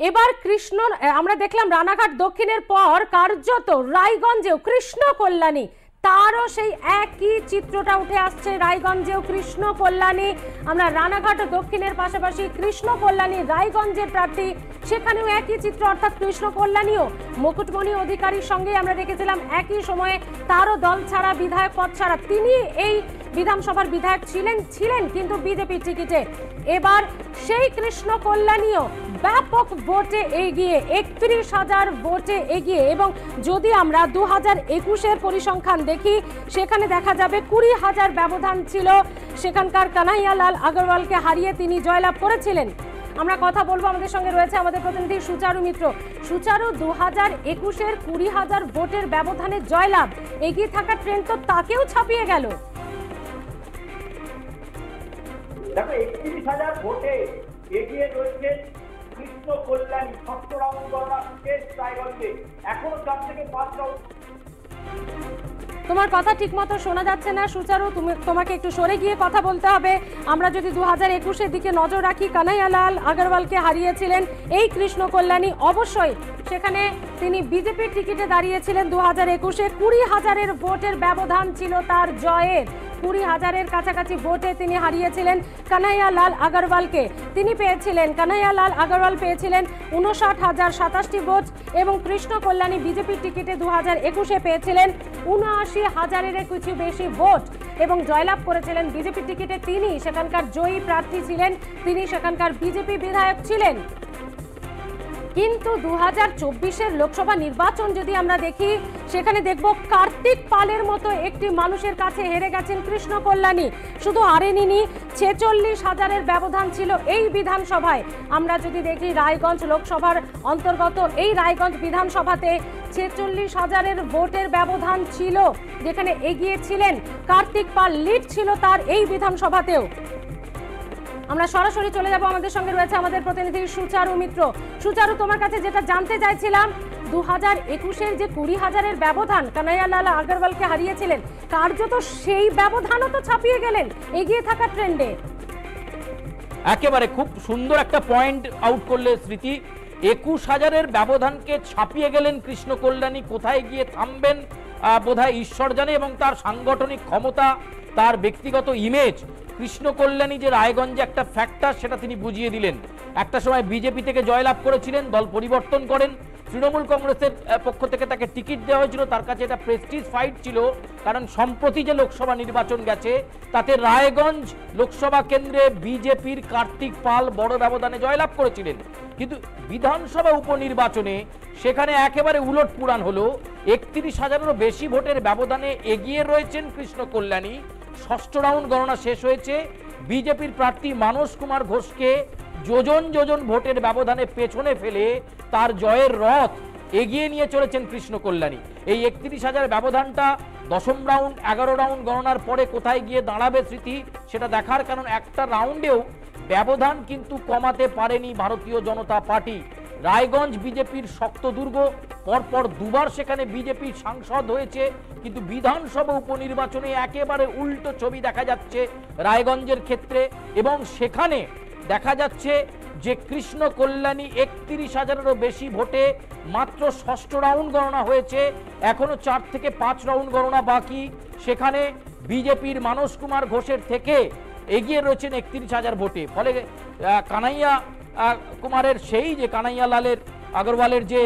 এবার কৃষ্ণ আমরা দেখলাম রানাঘাট দক্ষিণের পর কার্যত রায়গঞ্জেও কৃষ্ণ কল্যাণী, তারও সেই একই চিত্রটা উঠে আসছে। রায়গঞ্জেও কৃষ্ণ কল্যাণী, আমরা রানাঘাট দক্ষিণের পাশাপাশি কৃষ্ণ কল্যাণী রায়গঞ্জের প্রার্থী, সেখানেও একই চিত্র, অর্থাৎ কৃষ্ণ কল্যাণীও মুকুটমণি অধিকারীর সঙ্গে আমরা দেখেছিলাম একই সময়ে তারও দল ছাড়া, বিধায়ক পদ ছাড়া, তিনি এই বিধানসভার বিধায়ক ছিলেন কিন্তু বিজেপির টিকিটে। এবার সেই কৃষ্ণ কল্যাণীও ব্যাপক ভোটে এগিয়ে, ৩১,০০০ ভোটে এগিয়ে। এবং যদি আমরা 2021-এর পরিসংখ্যান দেখি, সেখানে দেখা যাবে 20,০০০ ব্যবধান ছিল। সেখানকার কানাইয়ালাল আগরওয়ালকে হারিয়ে তিনি জয়লাভ করেছিলেন। আমরা কথা বলবো, আমাদের সঙ্গে রয়েছে আমাদের প্রতিনিধি সুচারু মিত্র। সুচারু, 2021-এর 20,০০০ ভোটের ব্যবধানে জয়লাভ, এগিয়ে থাকা ট্রেন তো তাকেও ছাপিয়ে গেল। দেখো, 31,০০০ ভোটে এগিয়ে রয়েছে কৃষ্ণ কল্যাণী। ষষ্ঠ রাউন্ড গণনা শেষ রায়গঞ্জে, এখনো 4 থেকে 5 রাউন্ড। তোমার কথা ঠিকমতো শোনা যাচ্ছে না সুচারু, তোমাকে একটু সরে গিয়ে কথা বলতে হবে। আমরা যদি 2021-এর দিকে নজর রাখি, কানাইয়ালাল আগরওয়ালকে হারিয়েছিলেন এই কৃষ্ণ কল্যাণী। অবশ্যই সেখানে তিনি বিজেপির টিকিটে দাঁড়িয়েছিলেন 2021-এ। 20,০০০-এর ভোটের ব্যবধান ছিল তার জয়ের। 20,০০০-এর কাছাকাছি ভোটে তিনি হারিয়েছিলেন কানাইয়ালাল আগরওয়ালকে। কানাইয়ালাল আগরওয়াল পেয়েছিলেন 59,027টি ভোট এবং কৃষ্ণ কল্যাণী বিজেপির টিকিটে 2021-এ পেয়েছিলেন 79,000-এর কিছু বেশি ভোট এবং জয়লাভ করেছিলেন বিজেপির টিকিটে। তিনি সেখানকার জয়ী প্রার্থী ছিলেন, তিনি সেখানকার বিজেপি বিধায়ক ছিলেন। কিন্তু 2024-এর লোকসভা নির্বাচন যদি আমরা দেখি, সেখানে দেখব কার্তিক পালের মতো একটি মানুষের কাছে হেরে গেছেন কৃষ্ণ কল্যাণী। শুধু হারেনি, 46,000-এর ব্যবধান ছিল এই বিধানসভায়। আমরা যদি দেখি রায়গঞ্জ লোকসভার অন্তর্গত এই রায়গঞ্জ বিধানসভাতে 46,000-এর ভোটের ব্যবধান ছিল, যেখানে এগিয়ে ছিলেন কার্তিক পাল, লিড ছিল তার এই বিধানসভাতেও। আমরা সরাসরি চলে যাব, আমাদের সঙ্গে রয়েছে আমাদের প্রতিনিধি সুচারু মিত্র। সুচারু, তোমার কাছে যেটা জানতে চাইছিলাম, 2021-এর যে 20,০০০-এর ব্যবধান কানাইয়ালাল আগরওয়ালকে হারিয়েছিলেন, কার্যত সেই ব্যবধানও তো ছাপিয়ে গেলেন এগিয়ে থাকা ট্রেন্ডে। একেবারে খুব সুন্দর একটা পয়েন্ট আউট করলে স্মৃতি। 21,০০০-এর ব্যবধানকে ছাপিয়ে গেলেন কৃষ্ণ কল্যাণী। কোথায় গিয়ে থামবেন বোধহয় ঈশ্বর জানে, এবং তার সাংগঠনিক ক্ষমতা, তার ব্যক্তিগত ইমেজ, কৃষ্ণ কল্যাণী যে রায়গঞ্জে একটা ফ্যাক্টর, সেটা তিনি বুঝিয়ে দিলেন। একটা সময় বিজেপি থেকে জয়লাভ করেছিলেন, দল পরিবর্তন করেন, তৃণমূল কংগ্রেসের পক্ষ থেকে তাকে টিকিট দেওয়া হয়েছিল। তার কাছে এটা প্রেস্টিজ ফাইট ছিল, কারণ সম্প্রতি যে লোকসভা নির্বাচন গেছে তাতে রায়গঞ্জ লোকসভা কেন্দ্রে বিজেপির কার্তিক পাল বড় ব্যবধানে জয়লাভ করেছিলেন। কিন্তু বিধানসভা উপনির্বাচনে সেখানে একেবারে উলট পুরাণ হলো। 31,000-এরও বেশি ভোটের ব্যবধানে এগিয়ে রয়েছেন কৃষ্ণ কল্যাণী। ষষ্ঠ রাউন্ড গণনা শেষ হয়েছে, বিজেপির প্রার্থী মানস কুমার ঘোষকে যোজন ভোটের ব্যবধানে পেছনে ফেলে তার জয়ের রথ এগিয়ে নিয়ে চলেছেন কৃষ্ণ কল্যাণী। এই 31,000 ব্যবধানটা 10ম রাউন্ড 11 রাউন্ড গণনার পরে কোথায় গিয়ে দাঁড়াবে স্মৃতি, সেটা দেখার, কারণ একটা রাউন্ডেও ব্যবধান কিন্তু কমাতে পারেনি ভারতীয় জনতা পার্টি। রায়গঞ্জ বিজেপির শক্ত দুর্গ, পরপর দুবার সেখানে বিজেপির সাংসদ হয়েছে, কিন্তু বিধানসভা উপনির্বাচনে একেবারে উল্টো ছবি দেখা যাচ্ছে রায়গঞ্জের ক্ষেত্রে। এবং সেখানে দেখা যাচ্ছে যে কৃষ্ণ কল্যাণী 31,000-এরও বেশি ভোটে মাত্র ষষ্ঠ রাউন্ড গণনা হয়েছে, এখনো 4 থেকে 5 রাউন্ড গণনা বাকি। সেখানে বিজেপির মানস কুমার ঘোষের থেকে এগিয়ে রয়েছেন 31,000 ভোটে। ফলে কানাইয়া কুমারের সেই যে কানাইয়ালালের আগরওয়ালের যে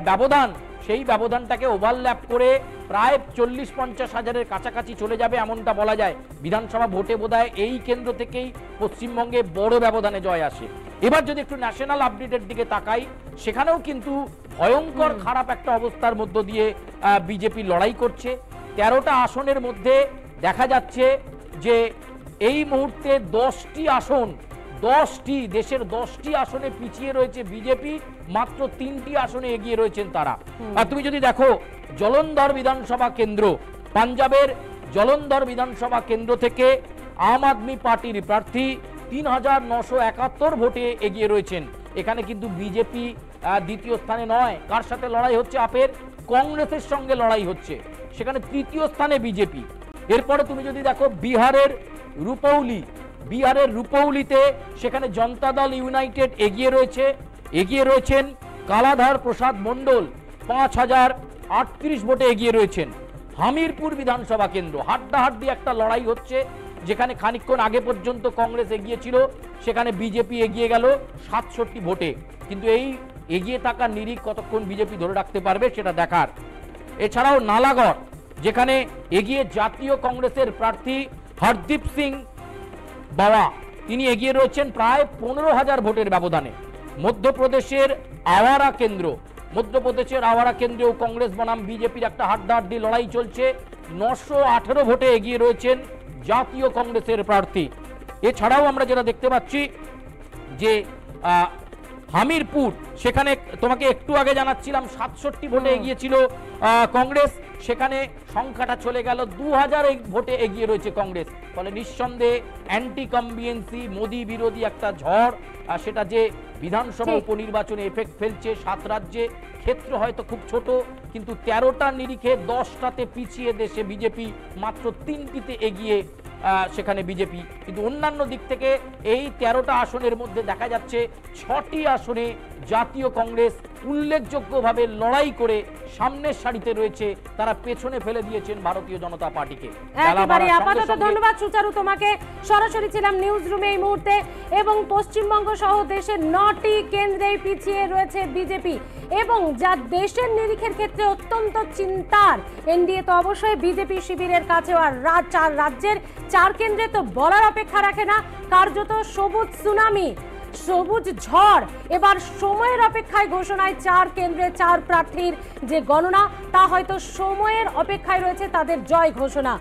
ব্যবধান, সেই ব্যবধানটাকে ওভারল্যাপ করে প্রায় 40-50,000-এর কাছাকাছি চলে যাবে, এমনটা বলা যায়। বিধানসভা ভোটে বোধহয় এই কেন্দ্র থেকেই পশ্চিমবঙ্গে বড় ব্যবধানে জয় আসে। এবার যদি একটু ন্যাশনাল আপডেটের দিকে তাকাই, সেখানেও কিন্তু ভয়ঙ্কর খারাপ একটা অবস্থার মধ্য দিয়ে বিজেপি লড়াই করছে। 13টা আসনের মধ্যে দেখা যাচ্ছে যে এই মুহূর্তে 10টি আসন, দেশের 10টি আসনে পিছিয়ে রয়েছে বিজেপি, মাত্র 3টি আসনে এগিয়ে রয়েছেন তারা। আর তুমি যদি দেখো জলন্ধর বিধানসভা কেন্দ্র, পাঞ্জাবের জলন্ধর বিধানসভা কেন্দ্র থেকে আম আদমি পার্টির প্রার্থী 3,971 ভোটে এগিয়ে রয়েছেন। এখানে কিন্তু বিজেপি দ্বিতীয় স্থানে নয়। কার সাথে লড়াই হচ্ছে? আপের কংগ্রেসের সঙ্গে লড়াই হচ্ছে, সেখানে তৃতীয় স্থানে বিজেপি। এরপরে তুমি যদি দেখো বিহারের রূপৌলি, বিহারের রূপৌলিতে সেখানে জনতা দল ইউনাইটেড এগিয়ে রয়েছে, এগিয়ে রয়েছেন কালাধার প্রসাদ মণ্ডল 5038 ভোটে এগিয়ে রয়েছেন। হামিরপুর বিধানসভা কেন্দ্র হাড্ডাহাড্ডি একটা লড়াই হচ্ছে, যেখানে খানিকক্ষণ আগে পর্যন্ত কংগ্রেস এগিয়েছিল, সেখানে বিজেপি এগিয়ে গেল 67 ভোটে। কিন্তু এই এগিয়ে থাকার নিরিখ কতক্ষণ বিজেপি ধরে রাখতে পারবে সেটা দেখার। এছাড়াও নালাগড়, যেখানে এগিয়ে জাতীয় কংগ্রেসের প্রার্থী হরদীপ সিং বাওয়া, তিনি এগিয়ে রয়েছেন প্রায় 15,000 ভোটের ব্যবধানে। মধ্যপ্রদেশের আওয়ারা কেন্দ্রেও কংগ্রেস বনাম বিজেপির একটা হাড্ডাহাড্ডি লড়াই চলছে। 918 ভোটে এগিয়ে রয়েছেন জাতীয় কংগ্রেসের প্রার্থী। এছাড়াও আমরা যেটা দেখতে পাচ্ছি যে হামিরপুর, সেখানে তোমাকে একটু আগে জানাচ্ছিলাম 67 ভোটে এগিয়েছিল কংগ্রেস, সেখানে সংখ্যাটা চলে গেল 2000 ভোটে এগিয়ে রয়েছে কংগ্রেস। ফলে নিঃসন্দেহে অ্যান্টি কম্বিয়েন্সি মোদি বিরোধী একটা ঝড়, সেটা যে বিধানসভা উপনির্বাচনে এফেক্ট ফেলছে 7 রাজ্যে। ক্ষেত্র হয়তো খুব ছোট, কিন্তু 13টা নিরিখে 10টাতে পিছিয়ে দেশে বিজেপি, মাত্র 3টিতে এগিয়ে সেখানে বিজেপি। কিন্তু অন্যান্য দিক থেকে এই 13টা আসনের মধ্যে দেখা যাচ্ছে 6টি আসনে জাতীয় কংগ্রেস উল্লেখযোগ্যভাবে লড়াই করে সামনের সারিতে রয়েছে, তারা পেছনে ফেলে দিয়েছেন ভারতীয় জনতা পার্টিকে। একেবারে আপাতত ধন্যবাদ সুচারু তোমাকে। সরাসরি ছিলাম নিউজ রুমে এই মুহূর্তে, এবং পশ্চিমবঙ্গ সহ দেশের 9টি কেন্দ্রেই পিছিয়ে রয়েছে বিজেপি, এবং যা দেশের নিরিখের ক্ষেত্রে অত্যন্ত চিন্তার। এনডিএ তো অবশ্যই বিজেপি শিবিরের কাছেও, আর 4 রাজ্যের 4 কেন্দ্রে তো বলার অপেক্ষা রাখে না, কার্যত সবুজ সুনামি, সবুজ ঝড়। এবার সময়ের অপেক্ষায় ঘোষণায় 4 কেন্দ্রে 4 প্রার্থীর যে গণনা, তা হয়তো সময়ের অপেক্ষায় রয়েছে তাদের জয় ঘোষণা।